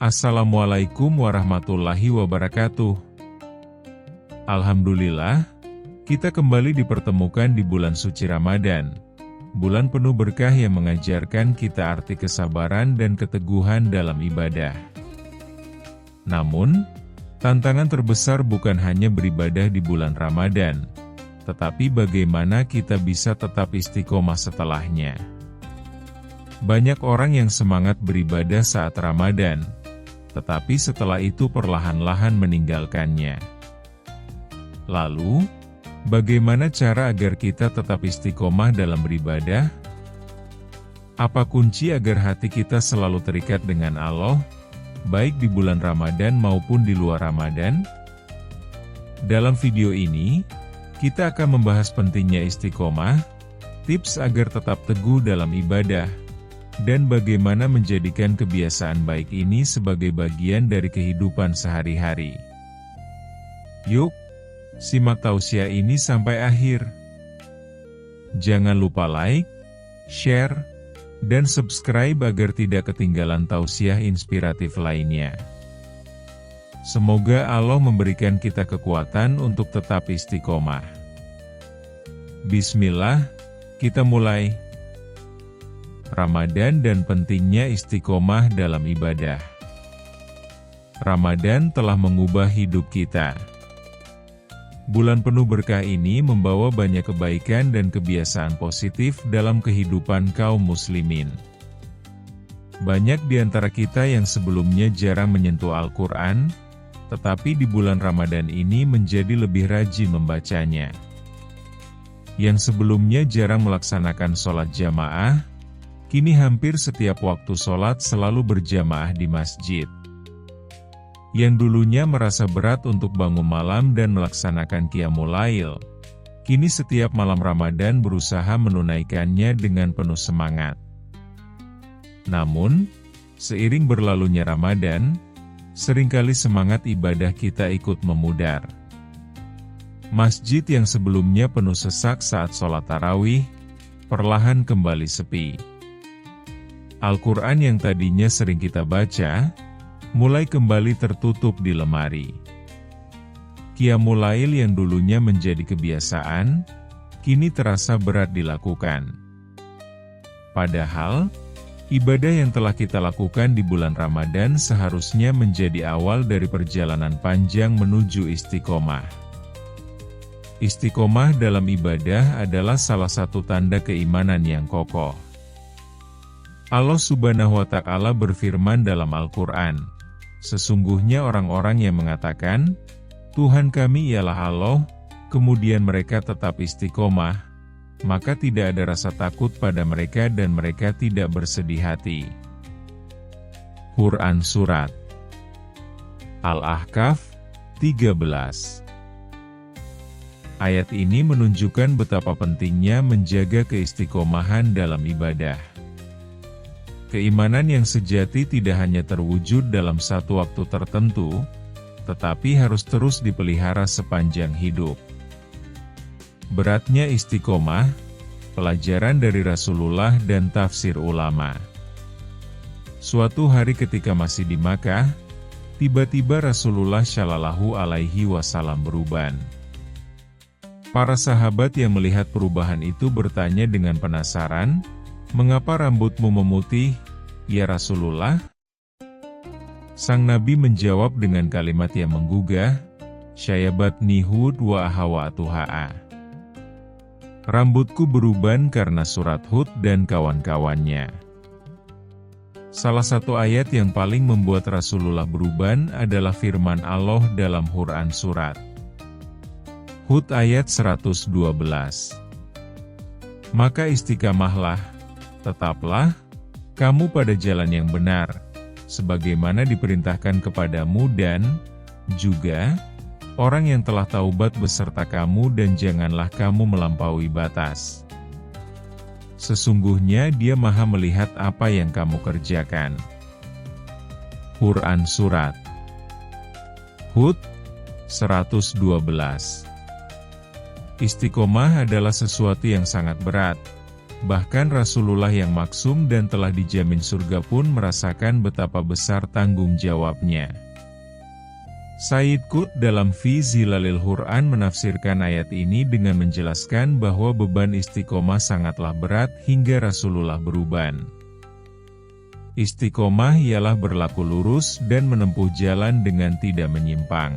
Assalamualaikum warahmatullahi wabarakatuh. Alhamdulillah, kita kembali dipertemukan di bulan suci Ramadan, bulan penuh berkah yang mengajarkan kita arti kesabaran dan keteguhan dalam ibadah. Namun, tantangan terbesar bukan hanya beribadah di bulan Ramadan, tetapi bagaimana kita bisa tetap istiqomah setelahnya. Banyak orang yang semangat beribadah saat Ramadan, tetapi setelah itu perlahan-lahan meninggalkannya. Lalu, bagaimana cara agar kita tetap istiqomah dalam beribadah? Apa kunci agar hati kita selalu terikat dengan Allah, baik di bulan Ramadan maupun di luar Ramadan? Dalam video ini, kita akan membahas pentingnya istiqomah, tips agar tetap teguh dalam ibadah, dan bagaimana menjadikan kebiasaan baik ini sebagai bagian dari kehidupan sehari-hari. Yuk, simak tausiah ini sampai akhir. Jangan lupa like, share, dan subscribe agar tidak ketinggalan tausiah inspiratif lainnya. Semoga Allah memberikan kita kekuatan untuk tetap istiqomah. Bismillah, kita mulai. Ramadan dan pentingnya istiqomah dalam ibadah. Ramadan telah mengubah hidup kita. Bulan penuh berkah ini membawa banyak kebaikan dan kebiasaan positif dalam kehidupan kaum muslimin. Banyak di antara kita yang sebelumnya jarang menyentuh Al-Quran, tetapi di bulan Ramadan ini menjadi lebih rajin membacanya. Yang sebelumnya jarang melaksanakan sholat jamaah, kini hampir setiap waktu sholat selalu berjamaah di masjid. Yang dulunya merasa berat untuk bangun malam dan melaksanakan qiyamul lail, kini setiap malam Ramadan berusaha menunaikannya dengan penuh semangat. Namun, seiring berlalunya Ramadan, seringkali semangat ibadah kita ikut memudar. Masjid yang sebelumnya penuh sesak saat sholat tarawih, perlahan kembali sepi. Al-Quran yang tadinya sering kita baca, mulai kembali tertutup di lemari. Qiyamul lail yang dulunya menjadi kebiasaan, kini terasa berat dilakukan. Padahal, ibadah yang telah kita lakukan di bulan Ramadan seharusnya menjadi awal dari perjalanan panjang menuju istiqomah. Istiqomah dalam ibadah adalah salah satu tanda keimanan yang kokoh. Allah Subhanahu wa Ta'ala berfirman dalam Al-Quran, sesungguhnya orang-orang yang mengatakan, Tuhan kami ialah Allah, kemudian mereka tetap istiqomah, maka tidak ada rasa takut pada mereka dan mereka tidak bersedih hati. Quran Surat Al-Ahqaf 13. Ayat ini menunjukkan betapa pentingnya menjaga keistiqomahan dalam ibadah. Keimanan yang sejati tidak hanya terwujud dalam satu waktu tertentu, tetapi harus terus dipelihara sepanjang hidup. Beratnya istiqomah, pelajaran dari Rasulullah dan tafsir ulama. Suatu hari ketika masih di Makkah, tiba-tiba Rasulullah Shallallahu Alaihi Wasallam beruban. Para sahabat yang melihat perubahan itu bertanya dengan penasaran, "Mengapa rambutmu memutih, ya Rasulullah?" Sang Nabi menjawab dengan kalimat yang menggugah, "Syayabatni Hud wa ahawatuha'a." Rambutku beruban karena surat Hud dan kawan-kawannya. Salah satu ayat yang paling membuat Rasulullah beruban adalah firman Allah dalam Quran Surat Hud ayat 112. Maka istiqamahlah, tetaplah kamu pada jalan yang benar, sebagaimana diperintahkan kepadamu dan juga orang yang telah taubat beserta kamu dan janganlah kamu melampaui batas. Sesungguhnya Dia Maha melihat apa yang kamu kerjakan. Quran Surat Hud 112. Istiqomah adalah sesuatu yang sangat berat, Bahkan Rasulullah yang maksum dan telah dijamin surga pun merasakan betapa besar tanggung jawabnya. Sayyid Qutb dalam Fi Zilalil Quran menafsirkan ayat ini dengan menjelaskan bahwa beban istiqomah sangatlah berat hingga Rasulullah beruban. Istiqomah ialah berlaku lurus dan menempuh jalan dengan tidak menyimpang.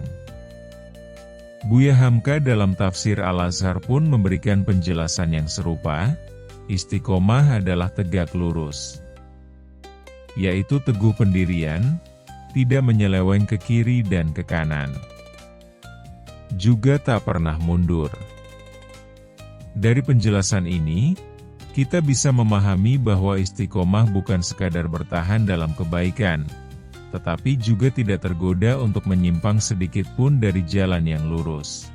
Buya Hamka dalam tafsir Al-Azhar pun memberikan penjelasan yang serupa. Istiqomah adalah tegak lurus, yaitu teguh pendirian, tidak menyeleweng ke kiri dan ke kanan. Juga tak pernah mundur. Dari penjelasan ini, kita bisa memahami bahwa istiqomah bukan sekadar bertahan dalam kebaikan, tetapi juga tidak tergoda untuk menyimpang sedikit pun dari jalan yang lurus.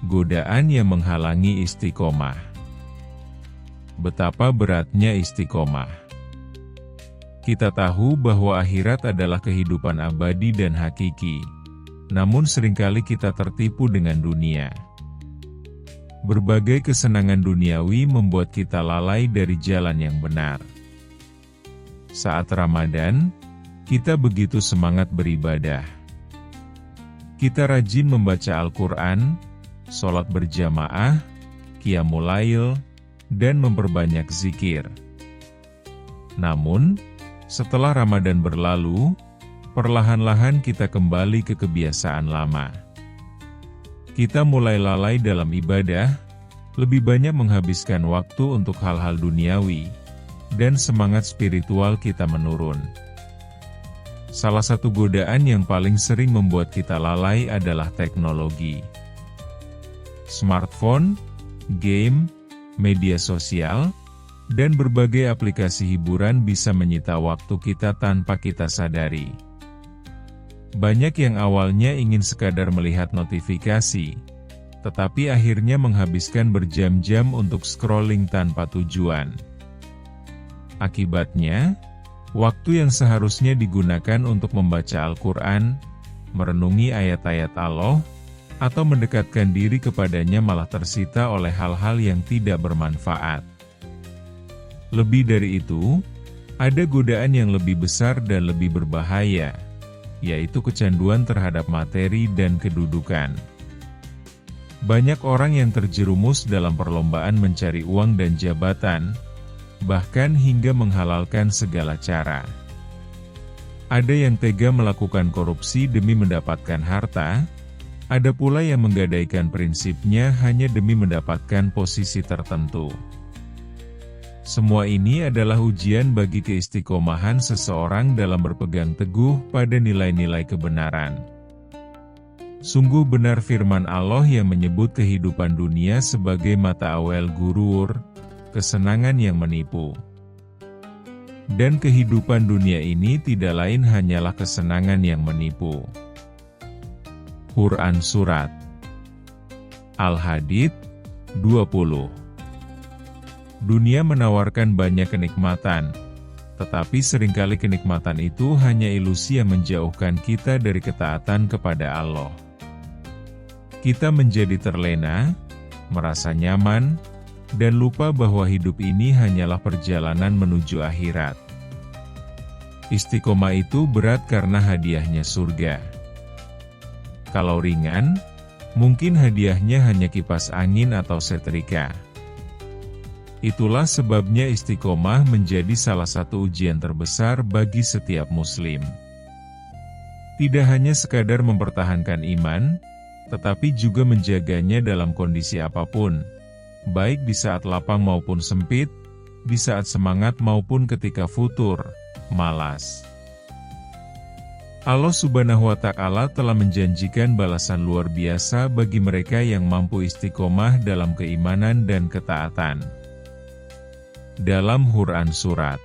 Godaan yang menghalangi istiqomah. Betapa beratnya istiqomah. Kita tahu bahwa akhirat adalah kehidupan abadi dan hakiki, namun seringkali kita tertipu dengan dunia. Berbagai kesenangan duniawi membuat kita lalai dari jalan yang benar. Saat Ramadan, kita begitu semangat beribadah. Kita rajin membaca Al-Quran, sholat berjamaah, qiyamul lail, dan memperbanyak zikir. Namun, setelah Ramadan berlalu, perlahan-lahan kita kembali ke kebiasaan lama. Kita mulai lalai dalam ibadah, lebih banyak menghabiskan waktu untuk hal-hal duniawi, dan semangat spiritual kita menurun. Salah satu godaan yang paling sering membuat kita lalai adalah teknologi. Smartphone, game, media sosial, dan berbagai aplikasi hiburan bisa menyita waktu kita tanpa kita sadari. Banyak yang awalnya ingin sekadar melihat notifikasi, tetapi akhirnya menghabiskan berjam-jam untuk scrolling tanpa tujuan. Akibatnya, waktu yang seharusnya digunakan untuk membaca Al-Quran, merenungi ayat-ayat Allah, atau mendekatkan diri kepadanya malah tersita oleh hal-hal yang tidak bermanfaat. Lebih dari itu, ada godaan yang lebih besar dan lebih berbahaya, yaitu kecanduan terhadap materi dan kedudukan. Banyak orang yang terjerumus dalam perlombaan mencari uang dan jabatan, bahkan hingga menghalalkan segala cara. Ada yang tega melakukan korupsi demi mendapatkan harta, ada pula yang menggadaikan prinsipnya hanya demi mendapatkan posisi tertentu. Semua ini adalah ujian bagi keistiqomahan seseorang dalam berpegang teguh pada nilai-nilai kebenaran. Sungguh benar firman Allah yang menyebut kehidupan dunia sebagai mata awel gurur, kesenangan yang menipu. Dan kehidupan dunia ini tidak lain hanyalah kesenangan yang menipu. Quran Surat Al-Hadid 20. Dunia menawarkan banyak kenikmatan, tetapi seringkali kenikmatan itu hanya ilusi yang menjauhkan kita dari ketaatan kepada Allah. Kita menjadi terlena, merasa nyaman, dan lupa bahwa hidup ini hanyalah perjalanan menuju akhirat. Istiqomah itu berat karena hadiahnya surga. Kalau ringan, mungkin hadiahnya hanya kipas angin atau setrika. Itulah sebabnya istiqomah menjadi salah satu ujian terbesar bagi setiap muslim. Tidak hanya sekadar mempertahankan iman, tetapi juga menjaganya dalam kondisi apapun, baik di saat lapang maupun sempit, di saat semangat maupun ketika futur, malas. Allah Subhanahu wa Ta'ala telah menjanjikan balasan luar biasa bagi mereka yang mampu istiqomah dalam keimanan dan ketaatan. Dalam Quran Surat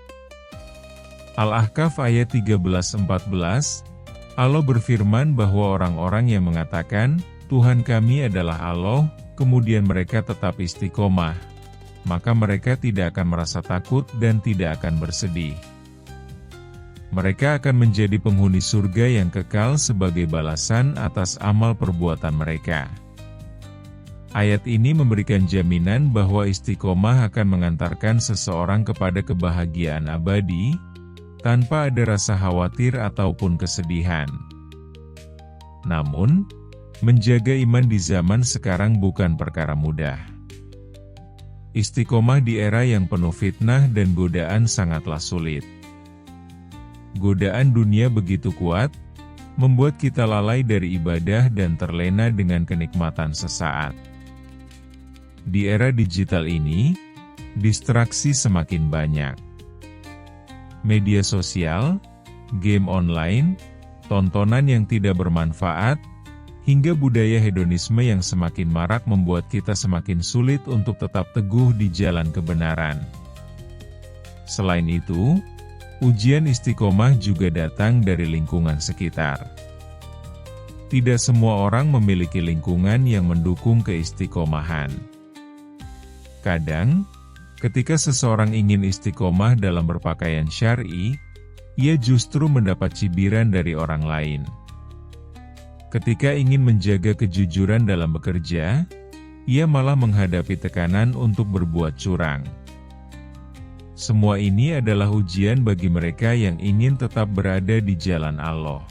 Al-Ahqaf ayat 13-14, Allah berfirman bahwa orang-orang yang mengatakan, Tuhan kami adalah Allah, kemudian mereka tetap istiqomah, maka mereka tidak akan merasa takut dan tidak akan bersedih. Mereka akan menjadi penghuni surga yang kekal sebagai balasan atas amal perbuatan mereka. Ayat ini memberikan jaminan bahwa istiqomah akan mengantarkan seseorang kepada kebahagiaan abadi, tanpa ada rasa khawatir ataupun kesedihan. Namun, menjaga iman di zaman sekarang bukan perkara mudah. Istiqomah di era yang penuh fitnah dan godaan sangatlah sulit. Godaan dunia begitu kuat, membuat kita lalai dari ibadah dan terlena dengan kenikmatan sesaat. Di era digital ini, distraksi semakin banyak. Media sosial, game online, tontonan yang tidak bermanfaat, hingga budaya hedonisme yang semakin marak membuat kita semakin sulit untuk tetap teguh di jalan kebenaran. Selain itu, ujian istiqomah juga datang dari lingkungan sekitar. Tidak semua orang memiliki lingkungan yang mendukung keistiqomahan. Kadang, ketika seseorang ingin istiqomah dalam berpakaian syar'i, ia justru mendapat cibiran dari orang lain. Ketika ingin menjaga kejujuran dalam bekerja, ia malah menghadapi tekanan untuk berbuat curang. Semua ini adalah ujian bagi mereka yang ingin tetap berada di jalan Allah.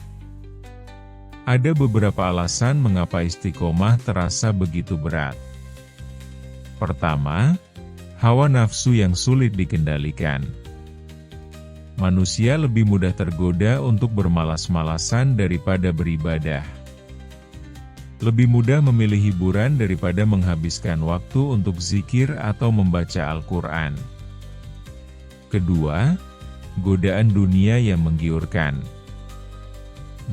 Ada beberapa alasan mengapa istiqomah terasa begitu berat. Pertama, hawa nafsu yang sulit dikendalikan. Manusia lebih mudah tergoda untuk bermalas-malasan daripada beribadah. Lebih mudah memilih hiburan daripada menghabiskan waktu untuk zikir atau membaca Al-Quran. Kedua, godaan dunia yang menggiurkan.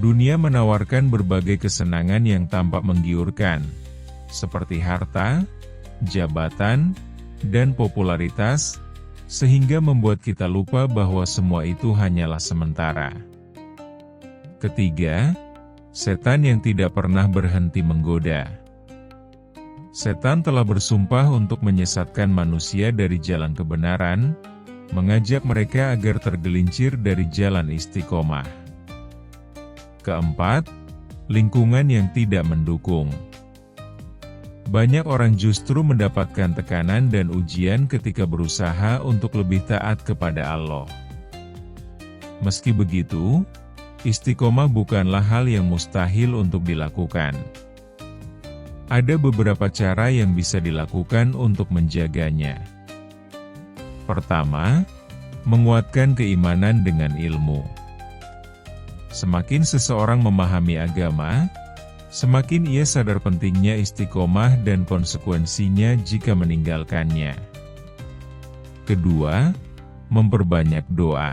Dunia menawarkan berbagai kesenangan yang tampak menggiurkan, seperti harta, jabatan, dan popularitas, sehingga membuat kita lupa bahwa semua itu hanyalah sementara. Ketiga, setan yang tidak pernah berhenti menggoda. Setan telah bersumpah untuk menyesatkan manusia dari jalan kebenaran, mengajak mereka agar tergelincir dari jalan istiqomah. Keempat, lingkungan yang tidak mendukung. Banyak orang justru mendapatkan tekanan dan ujian ketika berusaha untuk lebih taat kepada Allah. Meski begitu, istiqomah bukanlah hal yang mustahil untuk dilakukan. Ada beberapa cara yang bisa dilakukan untuk menjaganya. Pertama, menguatkan keimanan dengan ilmu. Semakin seseorang memahami agama, semakin ia sadar pentingnya istiqomah dan konsekuensinya jika meninggalkannya. Kedua, memperbanyak doa.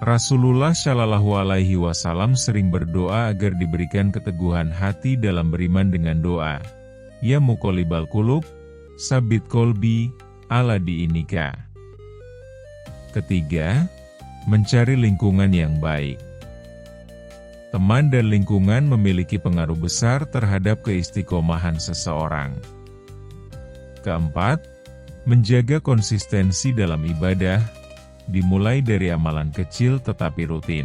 Rasulullah Shallallahu Alaihi Wasallam sering berdoa agar diberikan keteguhan hati dalam beriman dengan doa. Ya muqallibal qulub, sabit kolbi, ala diinika. Ketiga, mencari lingkungan yang baik. Teman dan lingkungan memiliki pengaruh besar terhadap keistiqomahan seseorang. Keempat, menjaga konsistensi dalam ibadah, dimulai dari amalan kecil tetapi rutin.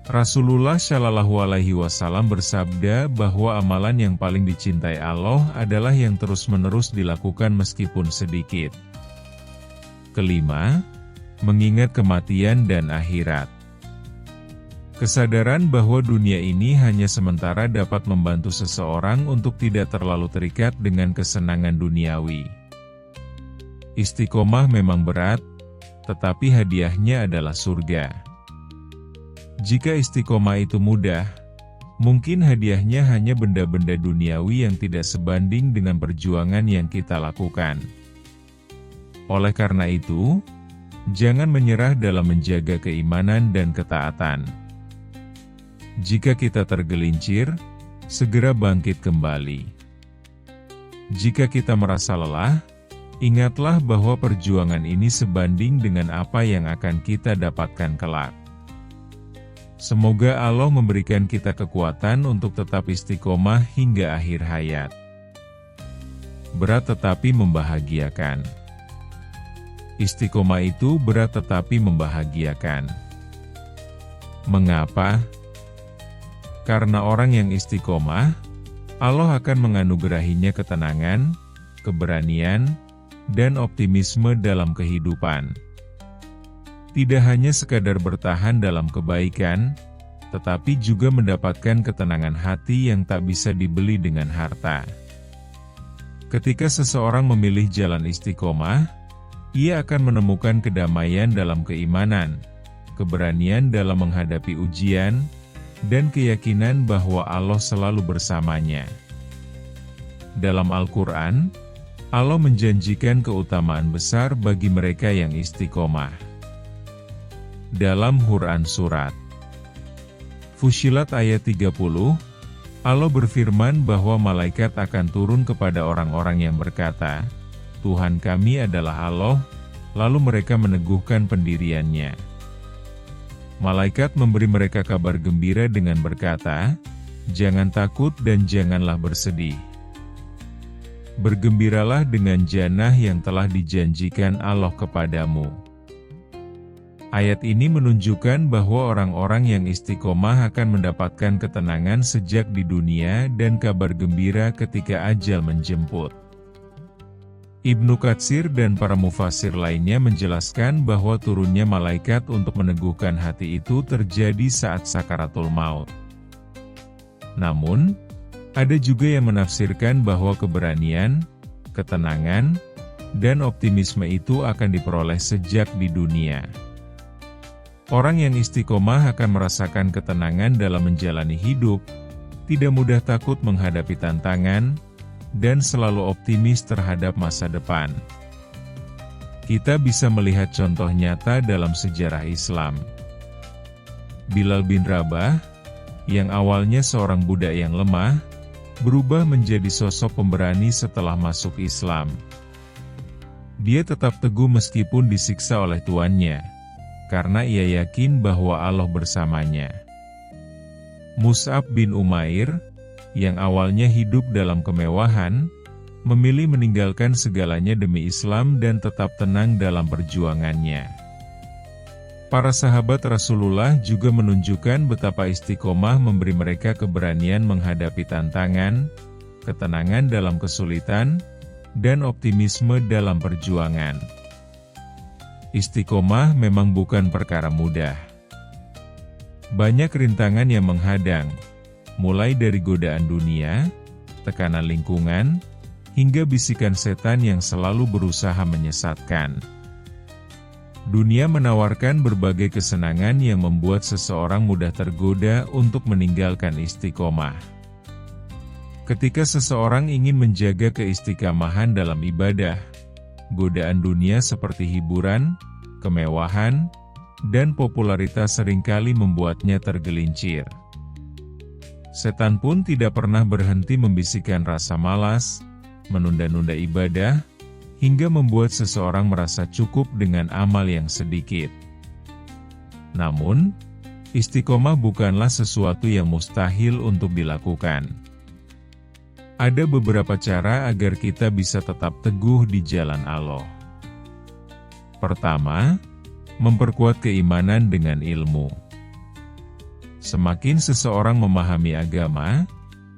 Rasulullah Shallallahu Alaihi Wasallam bersabda bahwa amalan yang paling dicintai Allah adalah yang terus-menerus dilakukan meskipun sedikit. Kelima, mengingat kematian dan akhirat. Kesadaran bahwa dunia ini hanya sementara dapat membantu seseorang untuk tidak terlalu terikat dengan kesenangan duniawi. Istiqomah memang berat, tetapi hadiahnya adalah surga. Jika istiqomah itu mudah, mungkin hadiahnya hanya benda-benda duniawi yang tidak sebanding dengan perjuangan yang kita lakukan. Oleh karena itu, jangan menyerah dalam menjaga keimanan dan ketaatan. Jika kita tergelincir, segera bangkit kembali. Jika kita merasa lelah, ingatlah bahwa perjuangan ini sebanding dengan apa yang akan kita dapatkan kelak. Semoga Allah memberikan kita kekuatan untuk tetap istiqomah hingga akhir hayat. Berat tetapi membahagiakan. Istiqomah itu berat tetapi membahagiakan. Mengapa? Karena orang yang istiqomah, Allah akan menganugerahinya ketenangan, keberanian, dan optimisme dalam kehidupan. Tidak hanya sekadar bertahan dalam kebaikan, tetapi juga mendapatkan ketenangan hati yang tak bisa dibeli dengan harta. Ketika seseorang memilih jalan istiqomah, ia akan menemukan kedamaian dalam keimanan, keberanian dalam menghadapi ujian, dan keyakinan bahwa Allah selalu bersamanya. Dalam Al-Quran, Allah menjanjikan keutamaan besar bagi mereka yang istiqomah. Dalam Quran Surat Fussilat ayat 30, Allah berfirman bahwa malaikat akan turun kepada orang-orang yang berkata, Tuhan kami adalah Allah, lalu mereka meneguhkan pendiriannya. Malaikat memberi mereka kabar gembira dengan berkata, jangan takut dan janganlah bersedih. Bergembiralah dengan jannah yang telah dijanjikan Allah kepadamu. Ayat ini menunjukkan bahwa orang-orang yang istiqomah akan mendapatkan ketenangan sejak di dunia dan kabar gembira ketika ajal menjemput. Ibnu Katsir dan para mufasir lainnya menjelaskan bahwa turunnya malaikat untuk meneguhkan hati itu terjadi saat sakaratul maut. Namun, ada juga yang menafsirkan bahwa keberanian, ketenangan, dan optimisme itu akan diperoleh sejak di dunia. Orang yang istiqomah akan merasakan ketenangan dalam menjalani hidup, tidak mudah takut menghadapi tantangan, dan selalu optimis terhadap masa depan. Kita bisa melihat contoh nyata dalam sejarah Islam. Bilal bin Rabah, yang awalnya seorang budak yang lemah, berubah menjadi sosok pemberani setelah masuk Islam. Dia tetap teguh meskipun disiksa oleh tuannya, karena ia yakin bahwa Allah bersamanya. Mus'ab bin Umair, yang awalnya hidup dalam kemewahan, memilih meninggalkan segalanya demi Islam dan tetap tenang dalam perjuangannya. Para sahabat Rasulullah juga menunjukkan betapa istiqomah memberi mereka keberanian menghadapi tantangan, ketenangan dalam kesulitan, dan optimisme dalam perjuangan. Istiqomah memang bukan perkara mudah. Banyak rintangan yang menghadang, mulai dari godaan dunia, tekanan lingkungan, hingga bisikan setan yang selalu berusaha menyesatkan. Dunia menawarkan berbagai kesenangan yang membuat seseorang mudah tergoda untuk meninggalkan istiqomah. Ketika seseorang ingin menjaga keistiqomahan dalam ibadah, godaan dunia seperti hiburan, kemewahan, dan popularitas seringkali membuatnya tergelincir. Setan pun tidak pernah berhenti membisikkan rasa malas, menunda-nunda ibadah, hingga membuat seseorang merasa cukup dengan amal yang sedikit. Namun, istiqomah bukanlah sesuatu yang mustahil untuk dilakukan. Ada beberapa cara agar kita bisa tetap teguh di jalan Allah. Pertama, memperkuat keimanan dengan ilmu. Semakin seseorang memahami agama,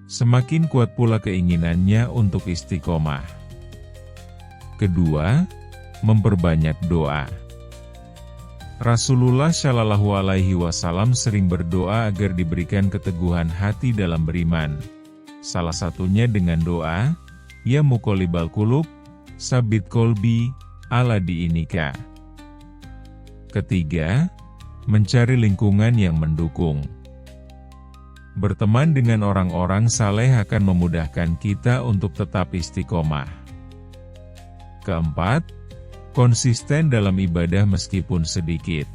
semakin kuat pula keinginannya untuk istiqomah. Kedua, memperbanyak doa. Rasulullah Shallallahu Alaihi Wasallam sering berdoa agar diberikan keteguhan hati dalam beriman. Salah satunya dengan doa, Ya Muqallibal Qulub, Sabit Kolbi, ala diinika. Ketiga, mencari lingkungan yang mendukung. Berteman dengan orang-orang saleh akan memudahkan kita untuk tetap istiqomah. Keempat, konsisten dalam ibadah meskipun sedikit.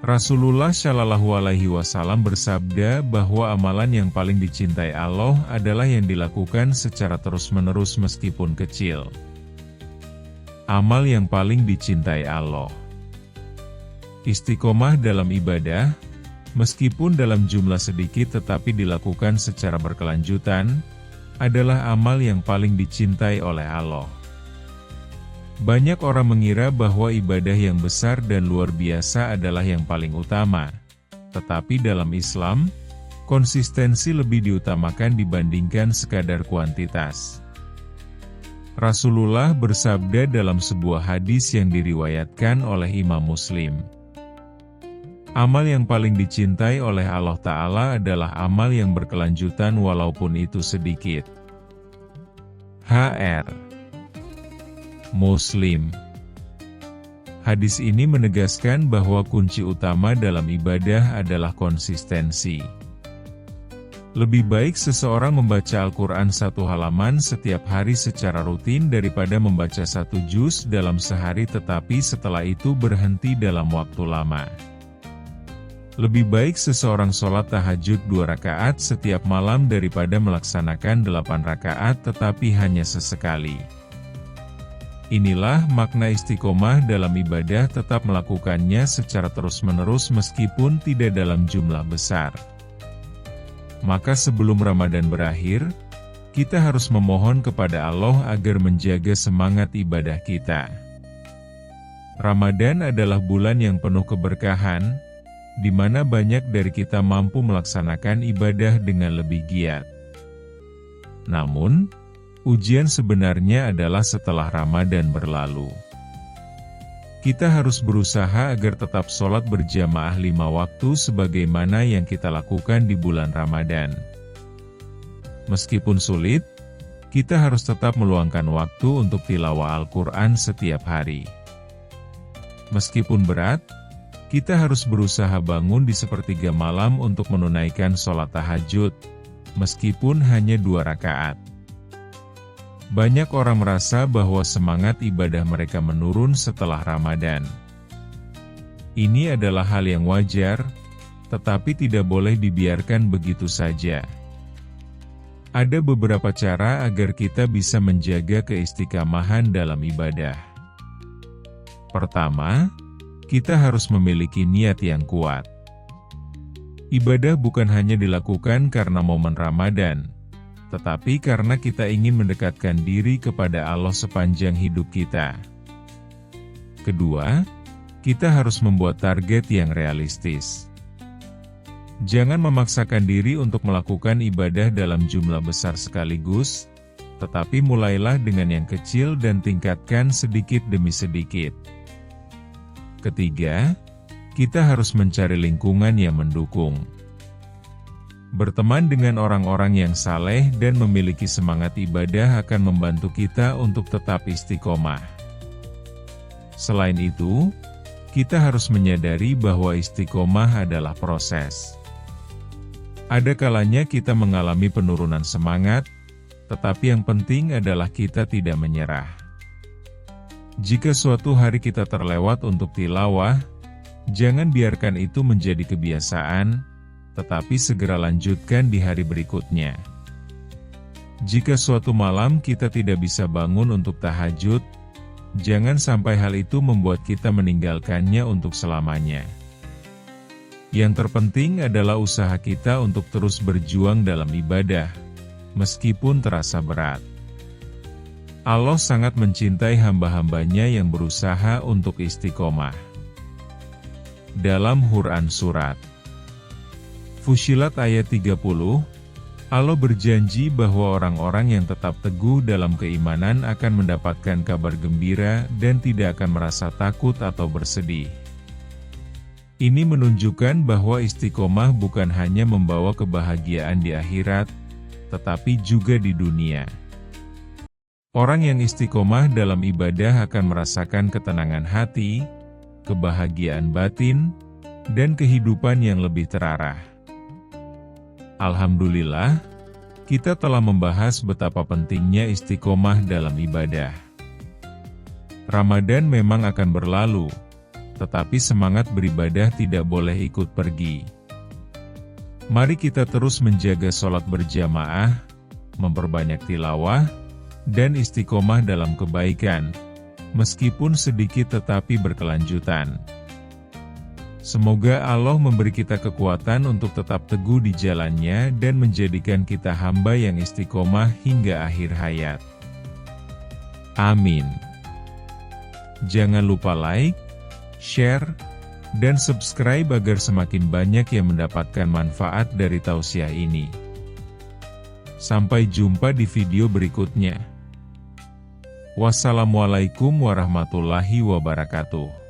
Rasulullah Shallallahu Alaihi Wasallam bersabda bahwa amalan yang paling dicintai Allah adalah yang dilakukan secara terus-menerus meskipun kecil. Amal yang paling dicintai Allah. Istiqomah dalam ibadah, meskipun dalam jumlah sedikit tetapi dilakukan secara berkelanjutan, adalah amal yang paling dicintai oleh Allah. Banyak orang mengira bahwa ibadah yang besar dan luar biasa adalah yang paling utama. Tetapi dalam Islam, konsistensi lebih diutamakan dibandingkan sekadar kuantitas. Rasulullah bersabda dalam sebuah hadis yang diriwayatkan oleh Imam Muslim, amal yang paling dicintai oleh Allah Ta'ala adalah amal yang berkelanjutan walaupun itu sedikit. Hr. Muslim. Hadis ini menegaskan bahwa kunci utama dalam ibadah adalah konsistensi. Lebih baik seseorang membaca Al-Quran 1 halaman setiap hari secara rutin daripada membaca 1 juz dalam sehari tetapi setelah itu berhenti dalam waktu lama. Lebih baik seseorang sholat tahajud 2 rakaat setiap malam daripada melaksanakan 8 rakaat tetapi hanya sesekali. Inilah makna istiqomah dalam ibadah, tetap melakukannya secara terus-menerus meskipun tidak dalam jumlah besar. Maka sebelum Ramadan berakhir, kita harus memohon kepada Allah agar menjaga semangat ibadah kita. Ramadan adalah bulan yang penuh keberkahan, di mana banyak dari kita mampu melaksanakan ibadah dengan lebih giat. Namun, ujian sebenarnya adalah setelah Ramadan berlalu. Kita harus berusaha agar tetap sholat berjamaah 5 waktu sebagaimana yang kita lakukan di bulan Ramadan. Meskipun sulit, kita harus tetap meluangkan waktu untuk tilawah Al-Quran setiap hari. Meskipun berat, kita harus berusaha bangun di sepertiga malam untuk menunaikan sholat tahajud, meskipun hanya 2 rakaat. Banyak orang merasa bahwa semangat ibadah mereka menurun setelah Ramadan. Ini adalah hal yang wajar, tetapi tidak boleh dibiarkan begitu saja. Ada beberapa cara agar kita bisa menjaga keistiqamahan dalam ibadah. Pertama, kita harus memiliki niat yang kuat. Ibadah bukan hanya dilakukan karena momen Ramadan, tetapi karena kita ingin mendekatkan diri kepada Allah sepanjang hidup kita. Kedua, kita harus membuat target yang realistis. Jangan memaksakan diri untuk melakukan ibadah dalam jumlah besar sekaligus, tetapi mulailah dengan yang kecil dan tingkatkan sedikit demi sedikit. Ketiga, kita harus mencari lingkungan yang mendukung. Berteman dengan orang-orang yang saleh dan memiliki semangat ibadah akan membantu kita untuk tetap istiqomah. Selain itu, kita harus menyadari bahwa istiqomah adalah proses. Ada kalanya kita mengalami penurunan semangat, tetapi yang penting adalah kita tidak menyerah. Jika suatu hari kita terlewat untuk tilawah, jangan biarkan itu menjadi kebiasaan, tetapi segera lanjutkan di hari berikutnya. Jika suatu malam kita tidak bisa bangun untuk tahajud, jangan sampai hal itu membuat kita meninggalkannya untuk selamanya. Yang terpenting adalah usaha kita untuk terus berjuang dalam ibadah, meskipun terasa berat. Allah sangat mencintai hamba-hambanya yang berusaha untuk istiqomah. Dalam Quran Surat Fussilat ayat 30, Allah berjanji bahwa orang-orang yang tetap teguh dalam keimanan akan mendapatkan kabar gembira dan tidak akan merasa takut atau bersedih. Ini menunjukkan bahwa istiqomah bukan hanya membawa kebahagiaan di akhirat, tetapi juga di dunia. Orang yang istiqomah dalam ibadah akan merasakan ketenangan hati, kebahagiaan batin, dan kehidupan yang lebih terarah. Alhamdulillah, kita telah membahas betapa pentingnya istiqomah dalam ibadah. Ramadan memang akan berlalu, tetapi semangat beribadah tidak boleh ikut pergi. Mari kita terus menjaga sholat berjamaah, memperbanyak tilawah, dan istiqomah dalam kebaikan, meskipun sedikit tetapi berkelanjutan. Semoga Allah memberi kita kekuatan untuk tetap teguh di jalannya dan menjadikan kita hamba yang istiqomah hingga akhir hayat. Amin. Jangan lupa like, share, dan subscribe agar semakin banyak yang mendapatkan manfaat dari tausiah ini. Sampai jumpa di video berikutnya. Wassalamualaikum warahmatullahi wabarakatuh.